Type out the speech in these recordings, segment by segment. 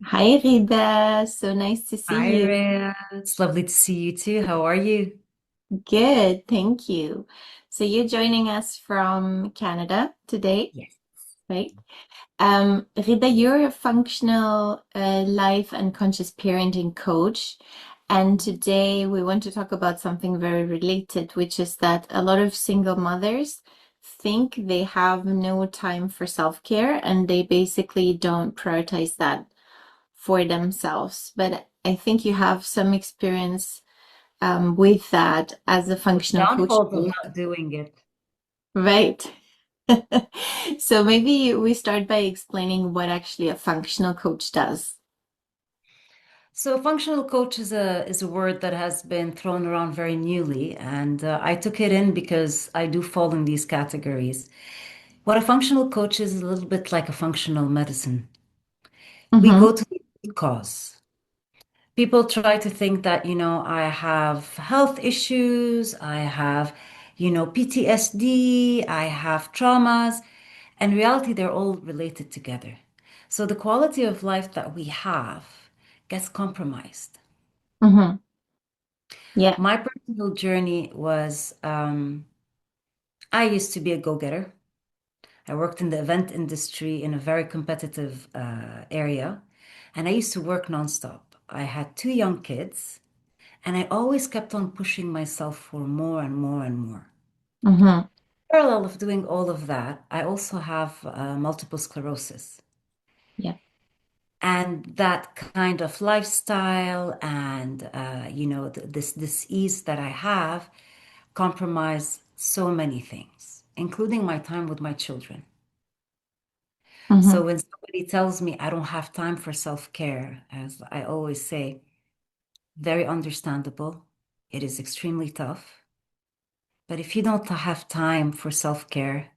Hi, Ghida. So nice to see Hi, you. Rhea. It's lovely to see you too. How are you? Good, thank you. So you're joining us from Canada today, Yes. right? Ghida, you're a functional life and conscious parenting coach. And today we want to talk about something very related, which is that a lot of single mothers think they have no time for self-care and they basically don't prioritize that for themselves. But I think you have some experience with that as a With functional coach, downfalls of not doing it. right? So maybe we start by explaining what actually a functional coach does. So, functional coach is a word that has been thrown around very newly, and I took it in because I do fall in these categories. What a functional coach is a little bit like a functional medicine. We Mm-hmm, go to the root cause. People try to think that, I have health issues, I have, PTSD, I have traumas. In reality, they're all related together. So the quality of life that we have gets compromised. mm-hmm. Yeah. My personal journey was I used to be a go-getter. I worked in the event industry in a very competitive area, and I used to work nonstop. I had two young kids. And I always kept on pushing myself for more and more and more. Mm-hmm. Parallel of doing all of that, I also have multiple sclerosis. Yeah. And that kind of lifestyle and this ease that I have compromise so many things, including my time with my children. Mm-hmm. So when somebody tells me I don't have time for self-care, as I always say, very understandable. It is extremely tough. But if you don't have time for self-care,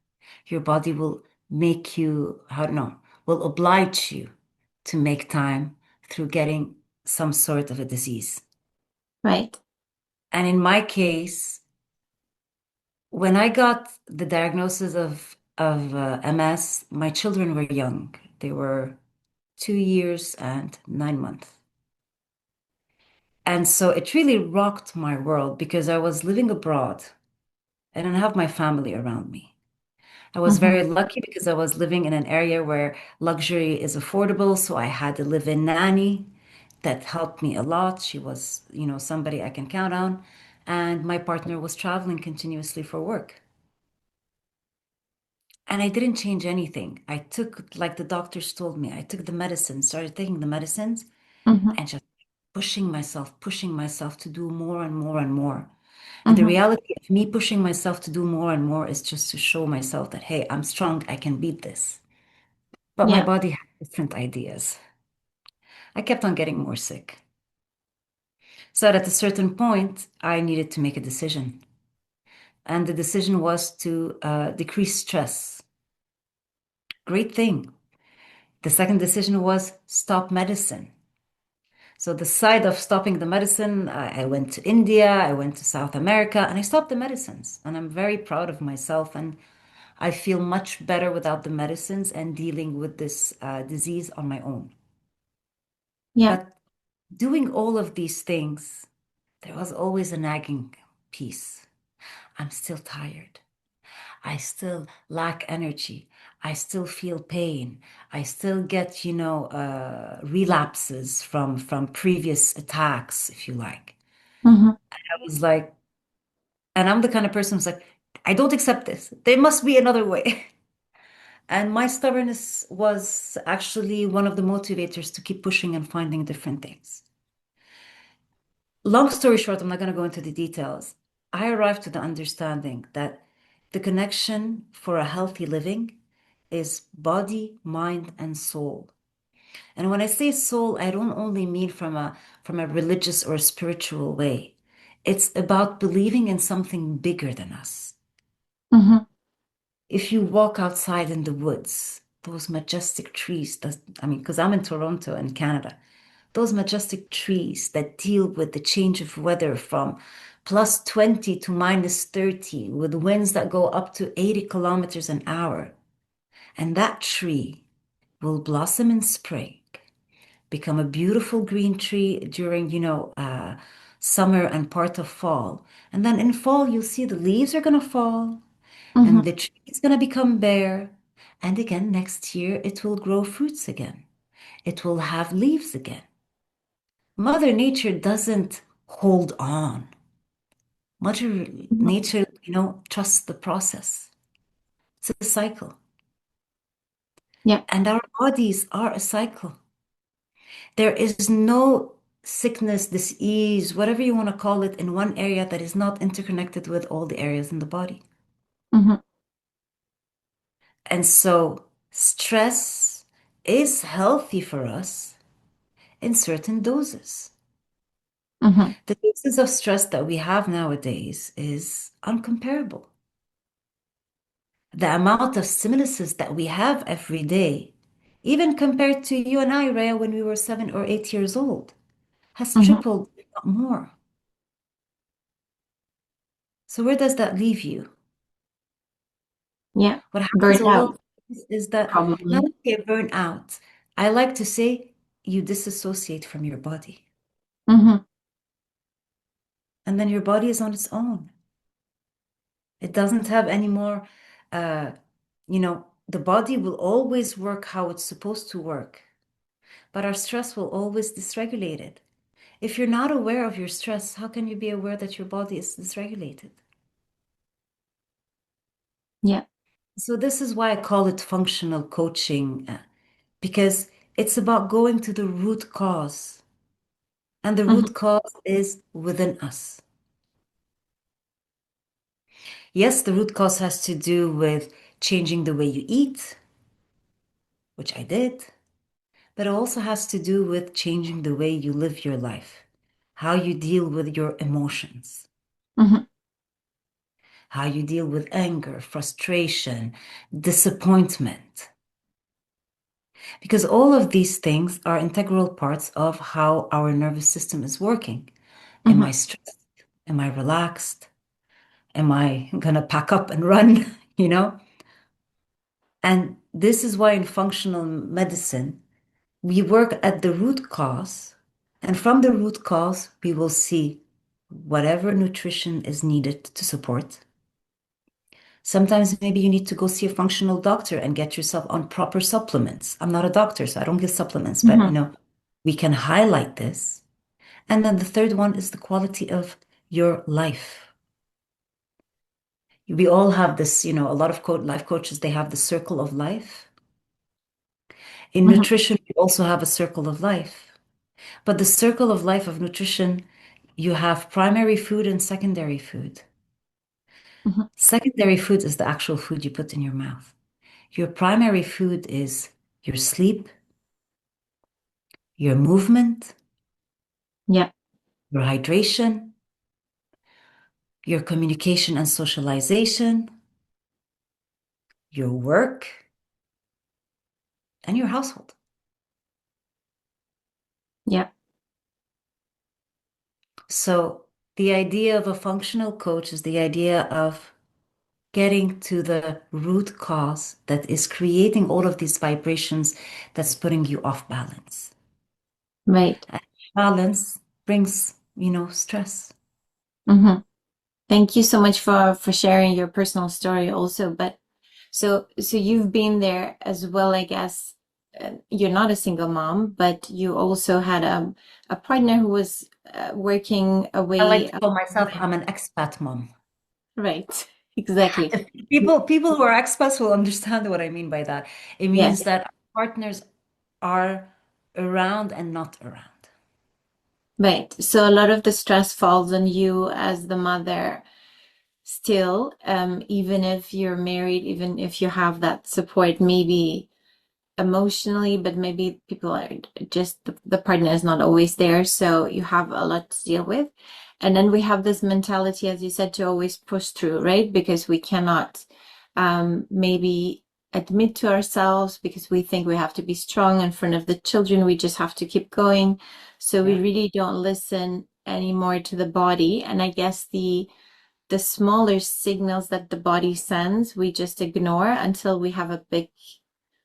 your body will make you, how no, will oblige you to make time through getting some sort of a disease. Right. And in my case, when I got the diagnosis of MS, my children were young. They were 2 years and 9 months. And so it really rocked my world because I was living abroad. I didn't have my family around me. I was Mm-hmm. very lucky because I was living in an area where luxury is affordable. So I had a live-in nanny that helped me a lot. She was, somebody I can count on. And my partner was traveling continuously for work. And I didn't change anything. I took, like the doctors told me, I took the medicine, started taking the medicines Mm-hmm. and just pushing myself to do more and more and more. And the Mm-hmm. reality of me pushing myself to do more and more is just to show myself that, hey, I'm strong, I can beat this. But my Yeah. body had different ideas. I kept on getting more sick. So at a certain point, I needed to make a decision. And the decision was to decrease stress. Great thing. The second decision was stop medicine. So the side of stopping the medicine, I went to India, I went to South America, and I stopped the medicines. And I'm very proud of myself. And I feel much better without the medicines and dealing with this disease on my own. Yeah. But doing all of these things, there was always a nagging piece. I'm still tired. I still lack energy. I still feel pain. I still get, relapses from previous attacks, if you like. Mm-hmm. I was like, and I'm the kind of person who's like, I don't accept this. There must be another way. And my stubbornness was actually one of the motivators to keep pushing and finding different things. Long story short, I'm not going to go into the details. I arrived to the understanding that the connection for a healthy living is body, mind, and soul. And when I say soul, I don't only mean from a religious or spiritual way. It's about believing in something bigger than us. Mm-hmm. If you walk outside in the woods, those majestic trees, I mean, because I'm in Toronto in Canada, those majestic trees that deal with the change of weather from plus 20 to minus 30, with winds that go up to 80 kilometers an hour. And that tree will blossom in spring, become a beautiful green tree during, summer and part of fall. And then in fall, you'll see the leaves are going to fall Hmm. and the tree is going to become bare. And again, next year, it will grow fruits again. It will have leaves again. Mother Nature doesn't hold on. Mother Nature, trusts the process. It's a cycle. Yeah. And our bodies are a cycle. There is no sickness, disease, whatever you want to call it, in one area that is not interconnected with all the areas in the body. Hmm. And so stress is healthy for us in certain doses. Hmm. The doses of stress that we have nowadays is uncomparable. The amount of stimuluses that we have every day, even compared to you and I, Rhea, when we were 7 or 8 years old, has Hmm. tripled, if not more. So where does that leave you? Yeah. What happens Burnt a lot out, is that not probably. only you burn out, I like to say you disassociate from your body, Hmm. and then your body is on its own. It doesn't have any more, the body will always work how it's supposed to work, but our stress will always dysregulate it. If you're not aware of your stress, how can you be aware that your body is dysregulated? Yeah. So this is why I call it functional coaching, because it's about going to the root cause. And the Hmm. root cause is within us. Yes, the root cause has to do with changing the way you eat, which I did, but it also has to do with changing the way you live your life, how you deal with your emotions, Hmm. how you deal with anger, frustration, disappointment. Because all of these things are integral parts of how our nervous system is working. Am I Hmm. stressed? Am I relaxed? Am I gonna pack up and run? You know? And this is why in functional medicine, we work at the root cause. And from the root cause, we will see whatever nutrition is needed to support. Sometimes maybe you need to go see a functional doctor and get yourself on proper supplements. I'm not a doctor, so I don't give supplements, but Hmm. we can highlight this. And then the third one is the quality of your life. We all have this, a lot of life coaches, they have the circle of life. In Hmm. nutrition, we also have a circle of life. But the circle of life of nutrition, you have primary food and secondary food. Hmm. Secondary food is the actual food you put in your mouth. Your primary food is your sleep, your movement, Yeah. your hydration, your communication and socialization, your work, and your household. Yeah. So the idea of a functional coach is the idea of getting to the root cause that is creating all of these vibrations that's putting you off balance. Right. And balance brings, stress. Hmm. Thank you so much for sharing your personal story also. But so you've been there as well, I guess. You're not a single mom, but you also had a partner who was working I like away. to call myself, I'm an expat mom. Right. Exactly. If people who are expats will understand what I mean by that. It Yeah. means that partners are around and not around. Right. So a lot of the stress falls on you as the mother still, even if you're married, even if you have that support, maybe emotionally, but maybe people are just the partner is not always there. So you have a lot to deal with. And then we have this mentality, as you said, to always push through, right? Because we cannot maybe admit to ourselves because we think we have to be strong in front of the children. We just have to keep going. So we Yeah. really don't listen anymore to the body. And I guess the smaller signals that the body sends, we just ignore until we have a big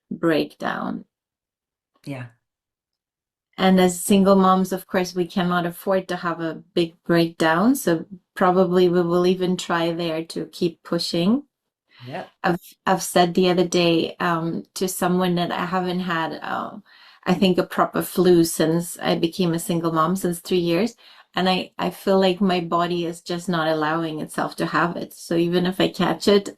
breakdown. Yeah. And as single moms, of course, we cannot afford to have a big breakdown. So probably we will even try there to keep pushing. Yeah. I've I've said the other day to someone that I haven't had I think a proper flu since I became a single mom since 3 years. And I feel like my body is just not allowing itself to have it. So even if I catch it,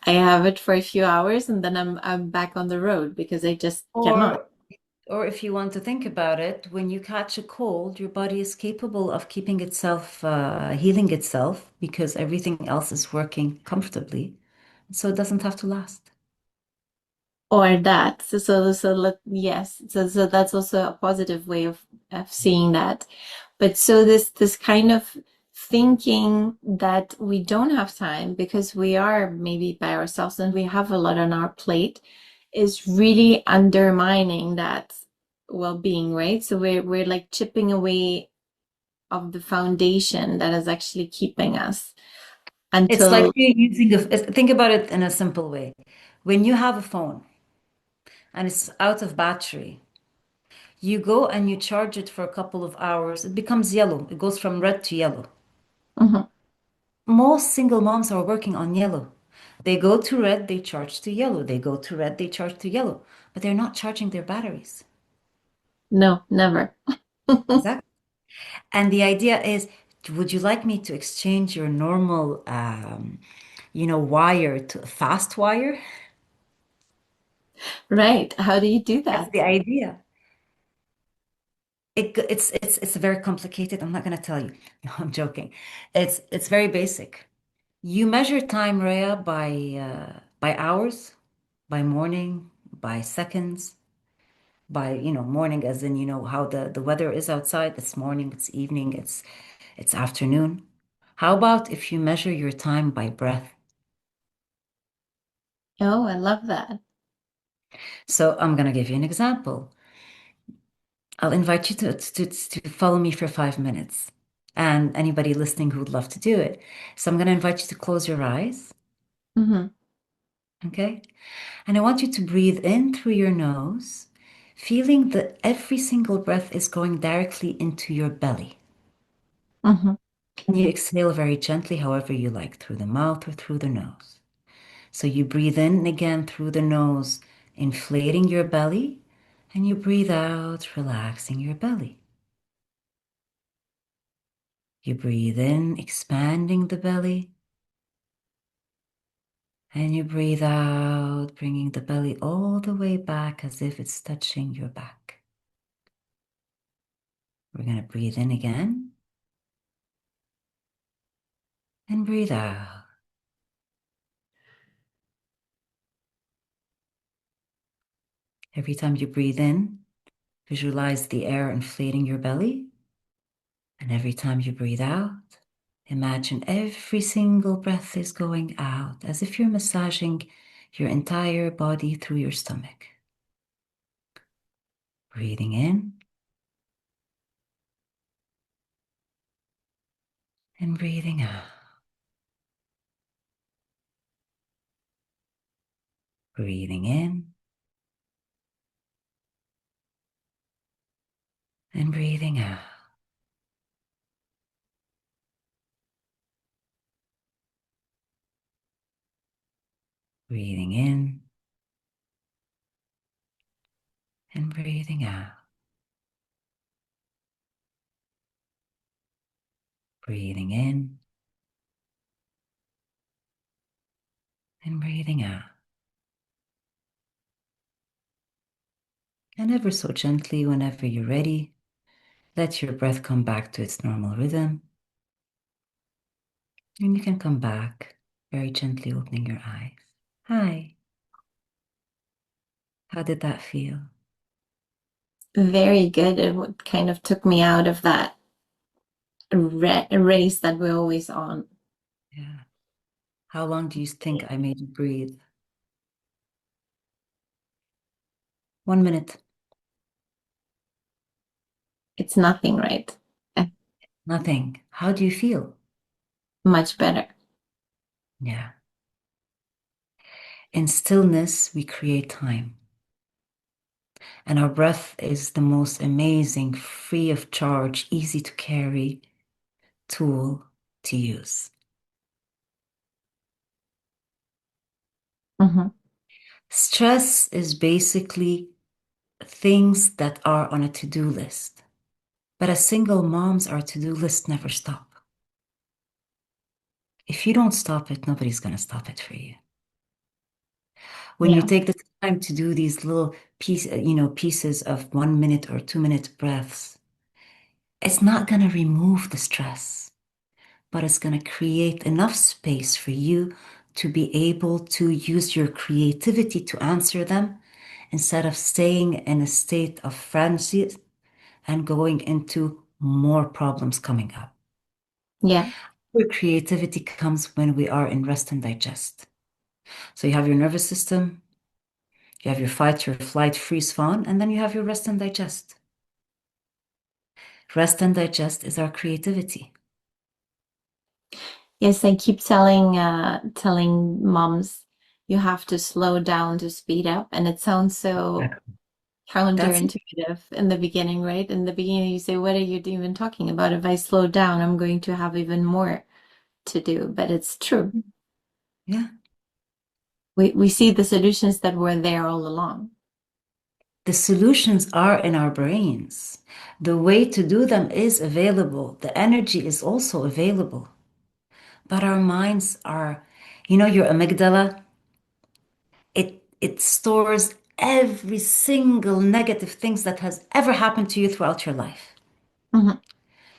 I have it for a few hours and then I'm back on the road because I just cannot. Or or if you want to think about it, when you catch a cold, your body is capable of keeping itself, healing itself because everything else is working comfortably. So it doesn't have to last. Or that. Yes. So that's also a positive way of seeing that. But so this kind of thinking that we don't have time because we are maybe by ourselves and we have a lot on our plate is really undermining that well-being, right? So we're like chipping away of the foundation that is actually keeping us It's like until you're using think about it in a simple way. When you have a phone and it's out of battery, you go and you charge it for a couple of hours, it becomes yellow. It goes from red to yellow. Mhm. Most single moms are working on yellow. They go to red, they charge to yellow. They go to red, they charge to yellow. But they're not charging their batteries. No, never. Exactly. And the idea is, would you like me to exchange your normal, wire to a fast wire? Right. How do you do That's the that? idea. It's very complicated. I'm not going to tell you. No, I'm joking. It's very basic. You measure time, Rhea, by hours, by morning, by seconds, by morning as in how the weather is outside. It's morning, it's evening, it's afternoon. How about if you measure your time by breath? Oh, I love that. So I'm going to give you an example. I'll invite you to follow me for 5 minutes. And anybody listening who would love to do it. So I'm going to invite you to close your eyes. Hmm. Okay. And I want you to breathe in through your nose, feeling that every single breath is going directly into your belly. Hmm. And you exhale very gently, however you like, through the mouth or through the nose. So you breathe in again through the nose, inflating your belly, and you breathe out, relaxing your belly. You breathe in, expanding the belly, and you breathe out, bringing the belly all the way back as if it's touching your back. We're going to breathe in again and breathe out. Every time you breathe in, visualize the air inflating your belly. And every time you breathe out, imagine every single breath is going out as if you're massaging your entire body through your stomach. Breathing in and breathing out. Breathing in and breathing out. Breathing in and breathing out. Breathing in and breathing out. And ever so gently, whenever you're ready, let your breath come back to its normal rhythm. And you can come back very gently opening your eyes. Hi, how did that feel? Very good. Kind of took me out of that race that we're always on. Yeah. How long do you think I made you breathe? 1 minute. It's nothing, right? Nothing. How do you feel? Much better. Yeah. In stillness, we create time. And our breath is the most amazing, free of charge, easy to carry tool to use. Hmm. Stress is basically things that are on a to-do list. But as single moms, our to-do list never stop. If you don't stop it, nobody's going to stop it for you. When you Yeah. take the time to do these little pieces of 1 minute or 2 minute breaths, it's not going to remove the stress, but it's going to create enough space for you to be able to use your creativity to answer them instead of staying in a state of frenzy and going into more problems coming up. Yeah. Where creativity comes when we are in rest and digest. So you have your nervous system, you have your fight, your flight, freeze, fawn, and then you have your rest and digest. Rest and digest is our creativity. Yes, I keep telling moms you have to slow down to speed up, and it sounds so Exactly. That's it. counterintuitive in the beginning, right? In the beginning, you say, "What are you even talking about? If I slow down, I'm going to have even more to do." But it's true. Yeah. We see the solutions that were there all along. The solutions are in our brains. The way to do them is available. The energy is also available. But our minds are, your amygdala, it stores every single negative things that has ever happened to you throughout your life. Hmm.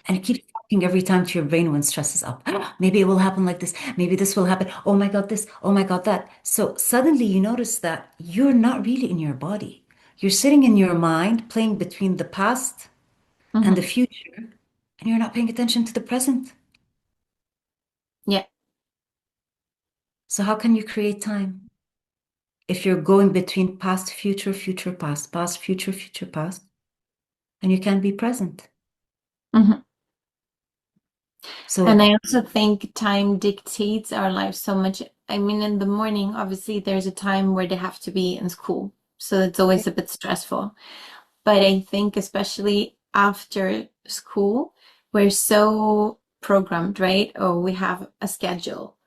And it keeps talking every time to your brain when stress is up. Maybe it will happen like this. Maybe this will happen. Oh my God, this. Oh my God, that. So suddenly you notice that you're not really in your body. You're sitting in your mind, playing between the past and the Hmm. future, and you're not paying attention to the present. Yeah. So how can you create time if you're going between past, future, future, past, past, future, future, past, and you can't be present? Hmm. And So I also think time dictates our life so much. I mean, in the morning, obviously, there's a time where they have to be in school. So it's always a bit stressful. But I think, especially after school, we're so programmed, right? Or we have a schedule,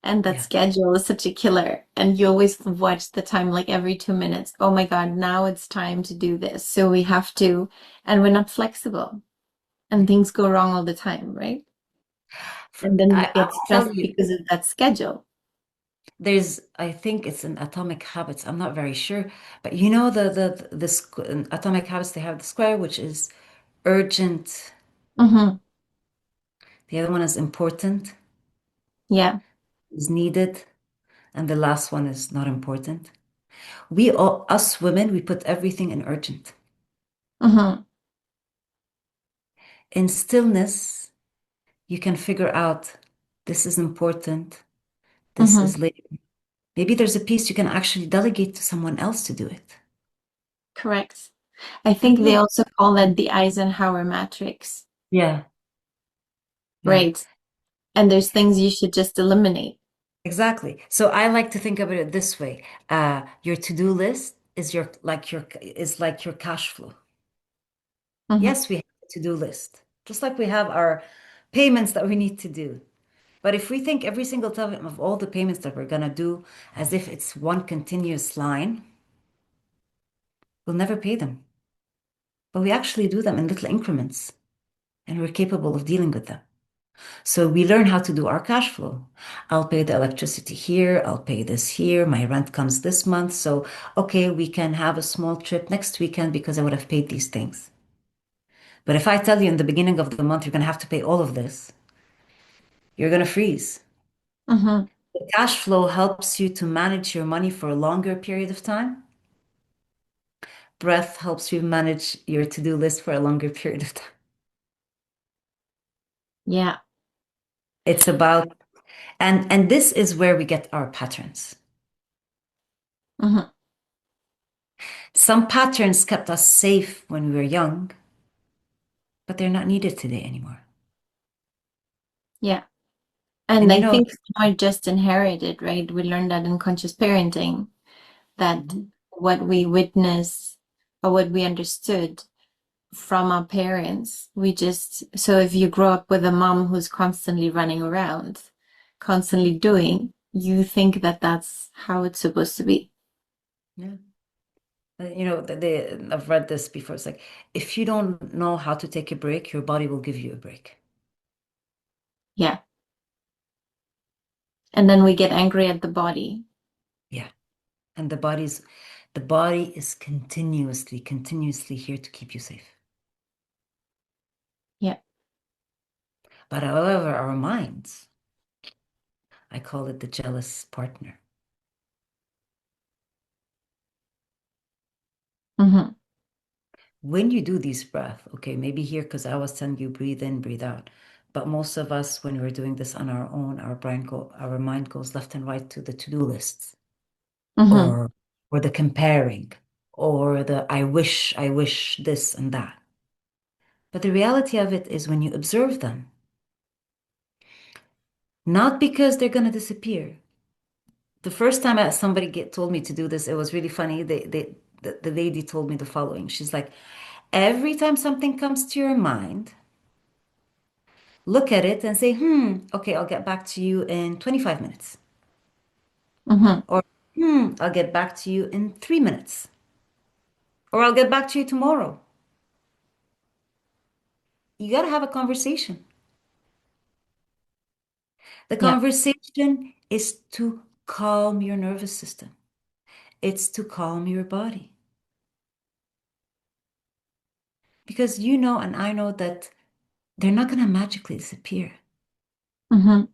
and that yeah, schedule is such a killer. And you always watch the time like every 2 minutes. Oh my God, now it's time to do this. So we have to, and we're not flexible, and things go wrong all the time, right? And then we I get tell stressed you, because of that schedule. I think it's in Atomic Habits. I'm not very sure, but in Atomic Habits they have the square, which is urgent. Hmm. The other one is important, Yeah. is needed, and the last one is not important. Us women, we put everything in urgent. Hmm. In stillness, you can figure out this is important, this Hmm. is late. Maybe there's a piece you can actually delegate to someone else to do it. Correct. I And think they you'll, also call that the Eisenhower matrix, yeah, yeah. right? And there's things you should just eliminate. Exactly. So I like to think of it this way. Your to-do list is like your cash flow. Hmm. Yes, we have a to-do list, just like we have our payments that we need to do. But if we think every single time of all the payments that we're gonna do as if it's one continuous line, we'll never pay them. But we actually do them in little increments, and we're capable of dealing with them. So we learn how to do our cash flow. I'll pay the electricity here, I'll pay this here, my rent comes this month. So, okay, we can have a small trip next weekend because I would have paid these things. But if I tell you in the beginning of the month you're going to have to pay all of this, you're going to freeze. Hmm. The cash flow helps you to manage your money for a longer period of time. Breath helps you manage your to-do list for a longer period of time. Yeah. It's about, and this is where we get our patterns. Hmm. Some patterns kept us safe when we were young, but they're not needed today anymore. Yeah. And And I think some are just inherited, right? We learned that in conscious parenting, that Mhm. what we witness. or what we understood from our parents. We just, so if you grow up with a mom who's constantly running around, constantly doing, you think that that's how it's supposed to be. Yeah. I've read this before. It's like, if you don't know how to take a break, your body will give you a break. Yeah. And then we get angry at the body. Yeah. And the body is continuously here to keep you safe. Yeah. But however, our minds, I call it the jealous partner. Hmm. When you do these breath, okay, maybe here because I was telling you breathe in, breathe out. But most of us, when we're doing this on our own, our mind goes left and right to the to-do lists, Hmm. or the comparing, or the I wish this and that. But the reality of it is when you observe them, not because they're gonna disappear. The first time somebody told me to do this, it was really funny. The lady told me the following. She's like, every time something comes to your mind, look at it and say, okay, I'll get back to you in 25 minutes. Hmm. Or, I'll get back to you in 3 minutes. Or I'll get back to you tomorrow. You got to have a conversation. The Yeah. conversation is to calm your nervous system, it's to calm your body. Because you know, and I know that they're not going to magically disappear. Hmm.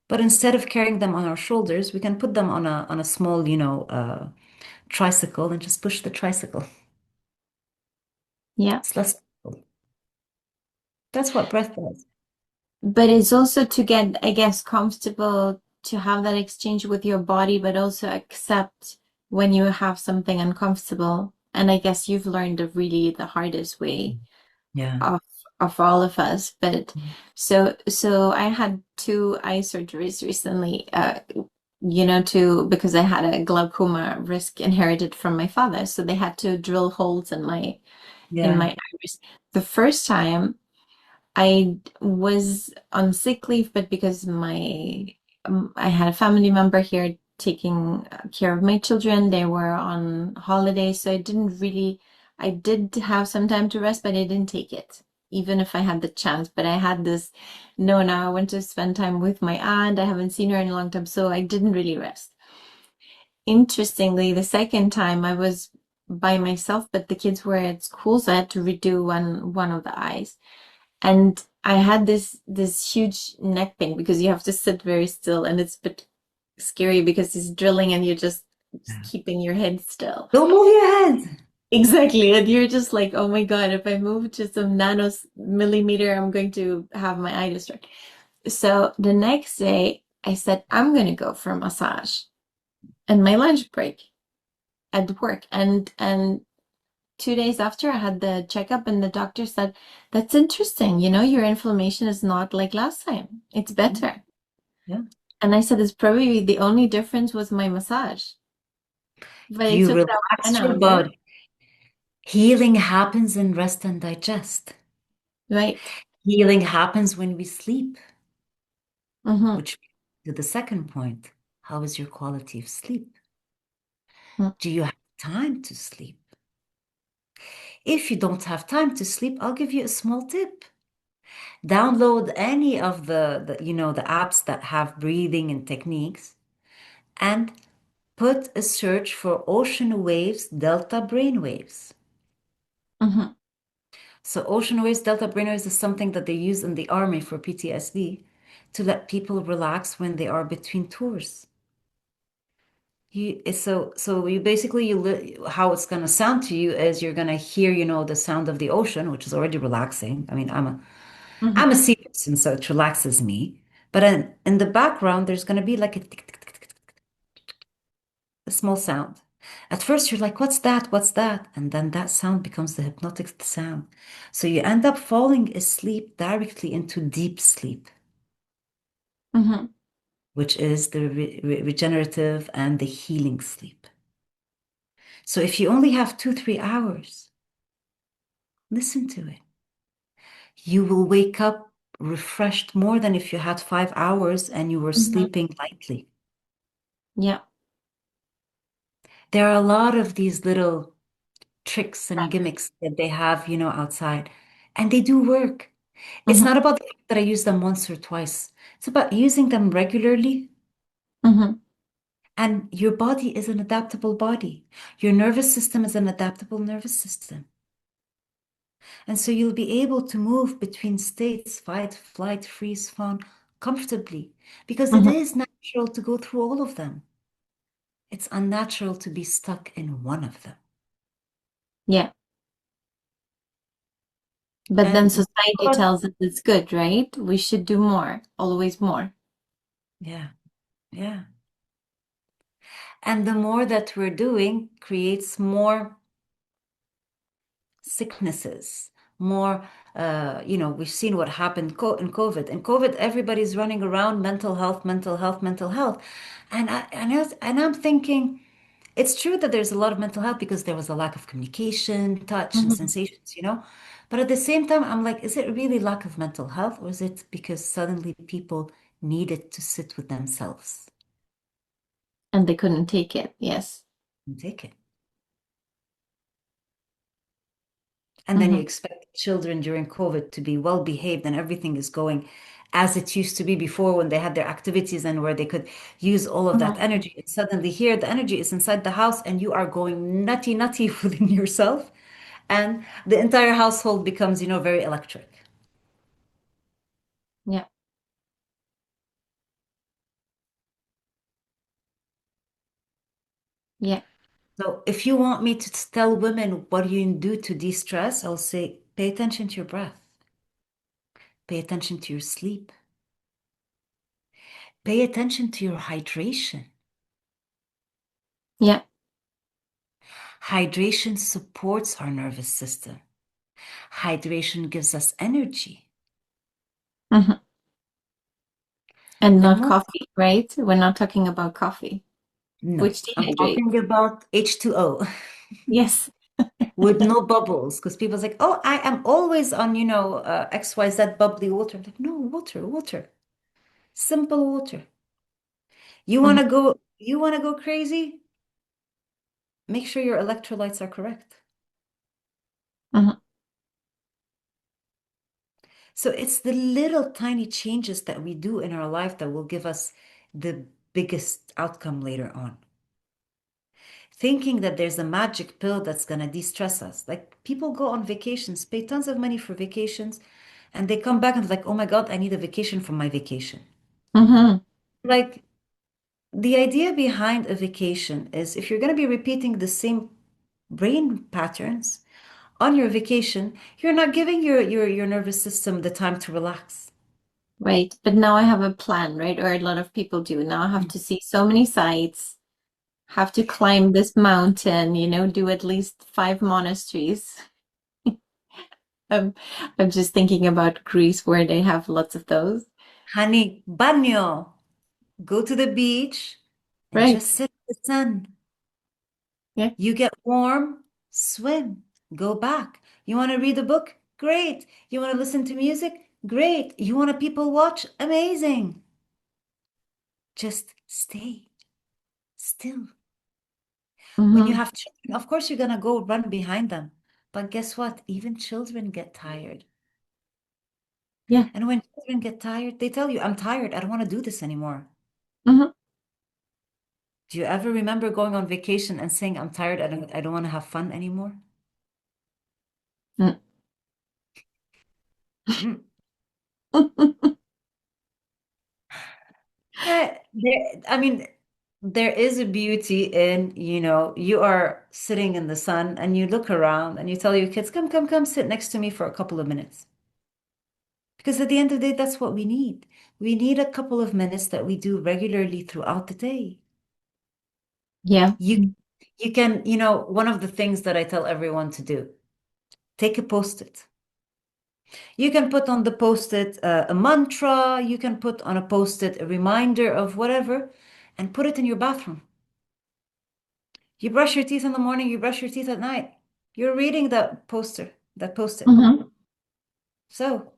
But instead of carrying them on our shoulders, we can put them on a small, tricycle and just push the tricycle. Yeah. It's less. That's what breath does. But it's also to get, I guess, comfortable to have that exchange with your body, but also accept when you have something uncomfortable. And I guess you've learned the hardest way Yeah. of of all of us. But so I had two eye surgeries recently, because I had a glaucoma risk inherited from my father. So they had to drill holes in Yeah. my iris. The first time I was on sick leave, but because I had a family member here taking care of my children, they were on holiday, so I did have some time to rest, but I didn't take it, even if I had the chance. But I had this, no, now I want to spend time with my aunt. I haven't seen her in a long time, so I didn't really rest. Interestingly, the second time I was by myself, but the kids were at school, so I had to redo one of the eyes. And I had this huge neck pain because you have to sit very still, and it's a bit scary because it's drilling and you're just Yeah. keeping your head still. Don't move your head. Exactly. And you're just like, oh my God, if I move just a millimeter, I'm going to have my eye destroyed. So the next day I said, I'm gonna go for a massage and my lunch break at work. And 2 days after I had the checkup, and the doctor said, that's interesting. Your inflammation is not like last time. It's better. Yeah. And I said, it's probably the only difference was my massage. But it You took about relax 10 your hours, body. Healing happens in rest and digest. right? Healing happens when we sleep, Mm-hmm. which to the second point. How is your quality of sleep? Mm-hmm. Do you have time to sleep? If you don't have time to sleep, I'll give you a small tip. Download any of the apps that have breathing and techniques and put a search for ocean waves, delta brain waves. Mm-hmm. So ocean waves, delta brain waves is something that they use in the army for PTSD to let people relax when they are between tours. You basically how it's gonna sound to you is you're gonna hear, the sound of the ocean, which is already relaxing. I mean, I'm a Mm-hmm. sea person, so it relaxes me. But in the background, there's gonna be like a tick, tick, tick, tick, tick, a small sound. At first, you're like, what's that? What's that? And then that sound becomes the hypnotic sound. So you end up falling asleep directly into deep sleep, Mm-hmm. which is the regenerative and the healing sleep. So if you only have 2, 3 hours, listen to it. You will wake up refreshed more than if you had 5 hours and you were Mhm. sleeping lightly. Yeah. There are a lot of these little tricks and gimmicks that they have, outside, and they do work. It's Hmm. not about the fact that I use them once or twice. It's about using them regularly. Hmm. And your body is an adaptable body. Your nervous system is an adaptable nervous system. And so you'll be able to move between states, fight, flight, freeze, fawn, comfortably, because it Hmm. is natural to go through all of them. It's unnatural to be stuck in one of them. Yeah. But then And society tells us it's good, right? We should do more, always more. yeah, yeah. And the more that we're doing creates more sicknesses, more, we've seen what happened in COVID. In COVID, everybody's running around mental health, mental health, mental health. And I'm thinking, it's true that there's a lot of mental health because there was a lack of communication, touch, and Hmm. sensations. But at the same time, I'm like, is it really lack of mental health, or is it because suddenly people needed to sit with themselves And they couldn't take it. Yes. and take it? And then you Hmm. expect children during COVID to be well behaved and everything is going as it used to be before when they had their activities and where they could use all of that Hmm. energy. And suddenly here, the energy is inside the house and you are going nutty, nutty within yourself. And the entire household becomes, very electric. Yeah. Yeah. So if you want me to tell women what you do to de-stress, I'll say pay attention to your breath, pay attention to your sleep, pay attention to your hydration. Yeah. Hydration supports our nervous system. Hydration gives us energy. Hmm. And And not most, coffee, right? We're not talking about coffee, no, which I'm dehydrates. talking about H2O Yes. with no bubbles. Because people's like, oh, I am always on, XYZ bubbly water. I'm like, no, water, water, simple water. Hmm. You want to go crazy? Make sure your electrolytes are correct. Hmm. So it's the little tiny changes that we do in our life that will give us the biggest outcome later on. Thinking that there's a magic pill that's going to de-stress us. Like people go on vacations, pay tons of money for vacations, and they come back and like, oh my God, I need a vacation from my vacation. Hmm. Like the idea behind a vacation is if you're going to be repeating the same brain patterns on your vacation, you're not giving your nervous system the time to relax. Right. But now I have a plan, right? Or a lot of people do. Now I have to see so many sites, have to climb this mountain, do at least 5 monasteries. Um, I'm just thinking about Greece where they have lots of those. Honey, banyo. Go to the beach and Right. just sit in the sun. Yeah. You get warm, swim, go back. You want to read a book? Great. You want to listen to music? Great. You want to people watch? Amazing. Just stay still. When you Hmm. have children, of course you're going to go run behind them. But guess what? Even children get tired. Yeah. And when children get tired, they tell you, I'm tired. I don't want to do this anymore. Hmm. Do you ever remember going on vacation and saying, I'm tired. I don't want to have fun anymore? Mm. I mean, there is a beauty in, you are sitting in the sun and you look around and you tell your kids, come, come, come, sit next to me for a couple of minutes. Because at the end of the day, that's what we need. We need a couple of minutes that we do regularly throughout the day. Yeah. You you can, one of the things that I tell everyone to do, take a post-it. You can put on the post-it a mantra, you can put on a post-it a reminder of whatever, and put it in your bathroom. You brush your teeth in the morning, you brush your teeth at night. You're reading that poster, that post-it. Hmm. So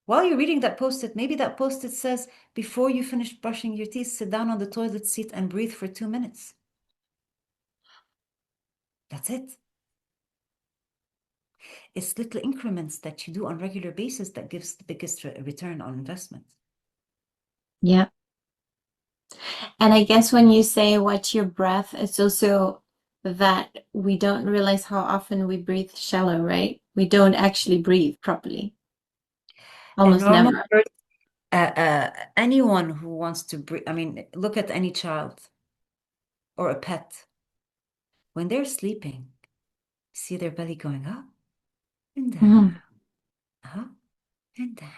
while you're reading that post-it, maybe that post-it says, before you finish brushing your teeth, sit down on the toilet seat and breathe for 2 minutes. That's it. It's little increments that you do on regular basis that gives the biggest return on investment. Yeah. And I guess when you say watch your breath, it's also that we don't realize how often we breathe shallow, right? We don't actually breathe properly. A Almost normal never. person, anyone who wants to breathe, I mean, look at any child or a pet. When they're sleeping, see their belly going up and Hmm. down, up and down.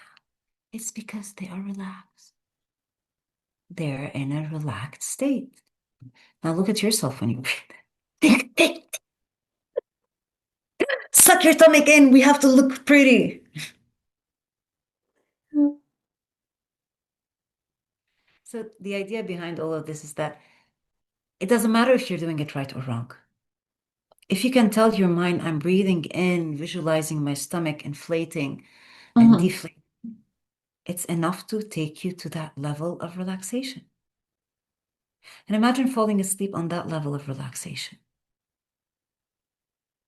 It's because they are relaxed. They're in a relaxed state. Now look at yourself when you breathe. Suck your stomach in. We have to look pretty. So the idea behind all of this is that it doesn't matter if you're doing it right or wrong. If you can tell your mind, I'm breathing in, visualizing my stomach inflating and Hmm. deflating, it's enough to take you to that level of relaxation. And imagine falling asleep on that level of relaxation.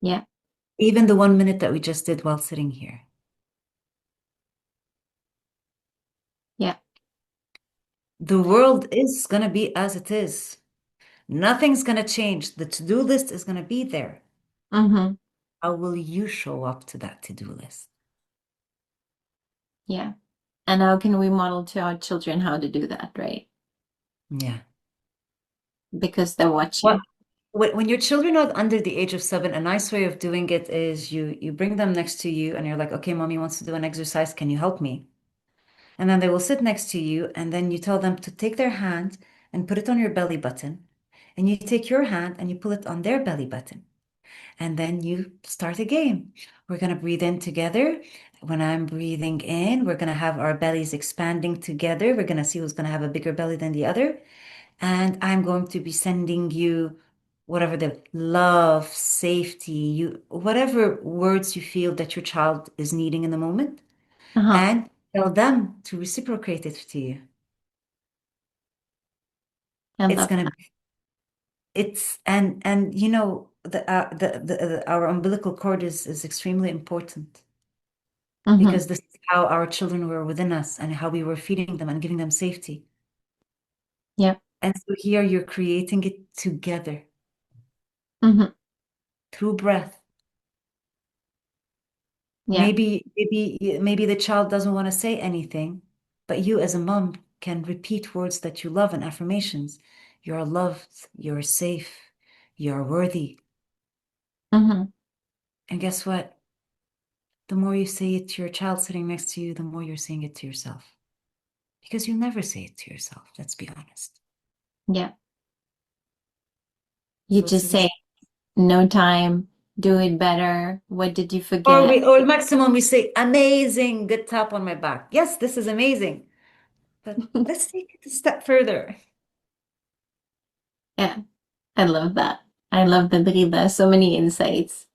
Yeah. Even the 1 minute that we just did while sitting here. Yeah. The world is going to be as it is. Nothing's going to change. The to-do list is going to be there. Hmm. How will you show up to that to-do list? Yeah. And how can we model to our children how to do that, right? Yeah. Because they're What watching. when your children are under the age of 7, a nice way of doing it is you bring them next to you and you're like, okay, mommy wants to do an exercise. Can you help me? And then they will sit next to you and then you tell them to take their hand and put it on your belly button. And you take your hand and you pull it on their belly button. And then you start a game. We're going to breathe in together. When I'm breathing in, we're going to have our bellies expanding together. We're going to see who's going to have a bigger belly than the other. And I'm going to be sending you whatever the love, safety, you whatever words you feel that your child is needing in the moment, Uh-huh. and tell them to reciprocate it to you. I It's love gonna that. be it's and you know our umbilical cord is extremely important Hmm. because this is how our children were within us and how we were feeding them and giving them safety. Yeah. And so here you're creating it together Hmm. through breath. Yeah. Maybe the child doesn't want to say anything, but you as a mom can repeat words that you love and affirmations. You're loved, you're safe, you're worthy. Hmm. And guess what? The more you say it to your child sitting next to you, the more you're saying it to yourself. Because you never say it to yourself, let's be honest. Yeah. You So it's just really, say, no time, do it better. What did you or forget? we, or maximum we say, amazing, good tap on my back. Yes, this is amazing. But let's take it a step further. Yeah. I love that. I love that, Ghida. So many insights.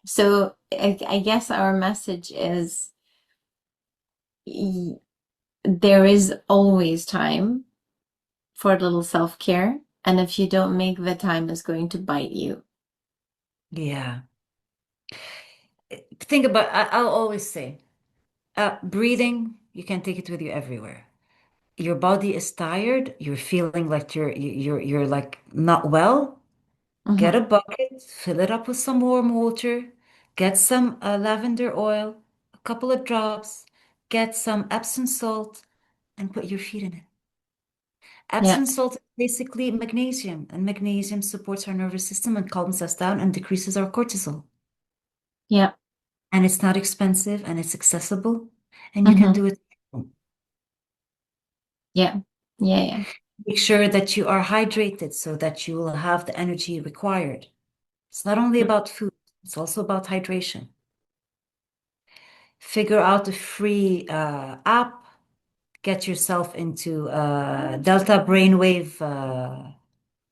So I guess our message is y- there is always time for a little self-care. And if you don't make the time, it's going to bite you. Yeah. Think about, I'll always say, breathing, you can take it with you everywhere. Your body is tired, you're feeling like you're like not well. Get a Hmm. bucket, fill it up with some warm water, get some lavender oil, a couple of drops, get some Epsom salt, and put your feet in it. Yeah. Epsom salt is basically magnesium, and magnesium supports our nervous system and calms us down and decreases our cortisol. Yeah. And it's not expensive and it's accessible, and you can Hmm. do it. Yeah. Yeah. Yeah. Make sure that you are hydrated so that you will have the energy required. It's not only about food, it's also about hydration. Figure out a free app, get yourself into Delta brainwave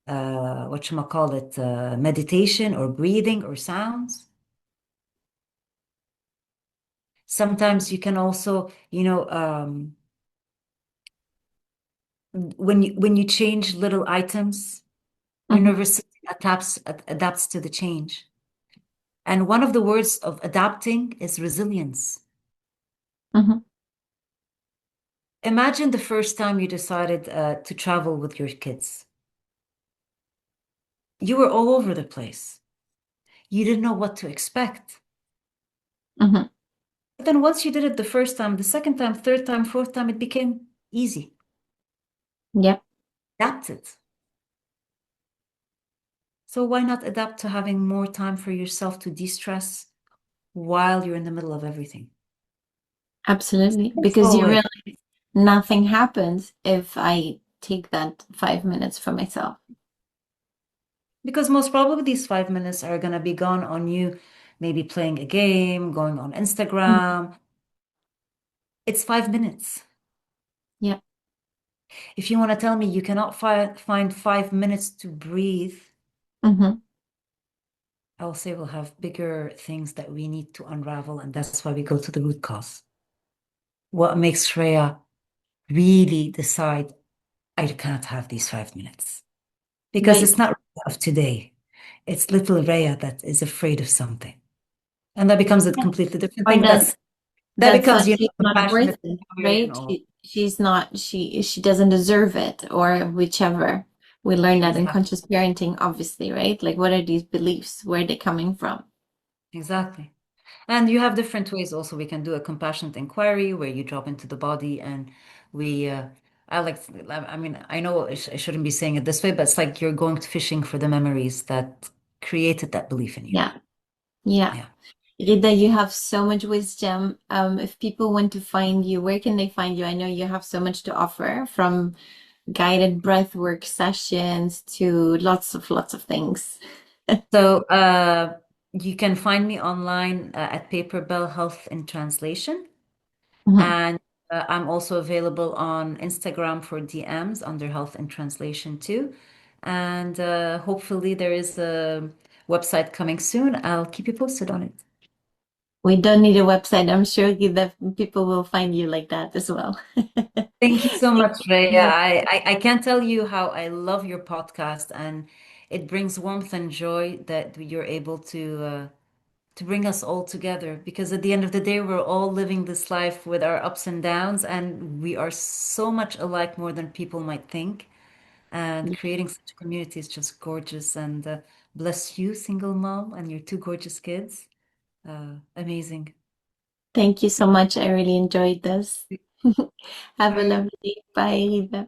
whatchamacallit, meditation or breathing or sounds. Sometimes you can also, when you change little items, your Hmm. nervous system adapts to the change. And one of the words of adapting is resilience. Hmm. Imagine the first time you decided to travel with your kids. You were all over the place. You didn't know what to expect. Hmm. But then once you did it the first time, the second time, third time, fourth time, it became easy. Yep. Adapted. So why not adapt to having more time for yourself to de-stress while you're in the middle of everything? Absolutely. Let's Because go you away. realize nothing happens if I take that 5 minutes for myself. Because most probably these 5 minutes are going to be gone on you, maybe playing a game, going on Mhm. Instagram. It's 5 minutes. Yeah. If you want to tell me you cannot find 5 minutes to breathe, Hmm. I'll say we'll have bigger things that we need to unravel, and that's why we go to the root cause. What makes Shreya really decide I can't have these 5 minutes? Because Right. it's not Rhea of today. It's little Rhea that is afraid of something. And that becomes a Yeah. completely different Or thing. That that thought becomes, she's not worth compassionate it, inquiry and right? all. She's not, she doesn't deserve it, or whichever. We learn that in Exactly. conscious parenting, obviously, right? Like, what are these beliefs? Where are they coming from? Exactly. And you have different ways also. We can do a compassionate inquiry where you drop into the body and we, I mean, I know I shouldn't be saying it this way, but it's like you're going fishing for the memories that created that belief in you. Yeah. Yeah. Yeah. Rida, you have so much wisdom. If people want to find you, where can they find you? I know you have so much to offer, from guided breathwork sessions to lots of things. So you can find me online at Paper Bell Health in Translation. Mhm. And I'm also available on Instagram for DMs under Health in Translation too. And hopefully there is a website coming soon. I'll keep you posted on it. We don't need a website. I'm sure that people will find you like that as well. Thank you so Thank much, Rhea. you. I can't tell you how I love your podcast, and it brings warmth and joy that you're able to bring us all together, because at the end of the day, we're all living this life with our ups and downs, and we are so much alike more than people might think. And creating such a community is just gorgeous. And bless you, single mom, and your two gorgeous kids. Amazing. Thank you so much. I really enjoyed this. Take Have a care. lovely day. Bye, Eva.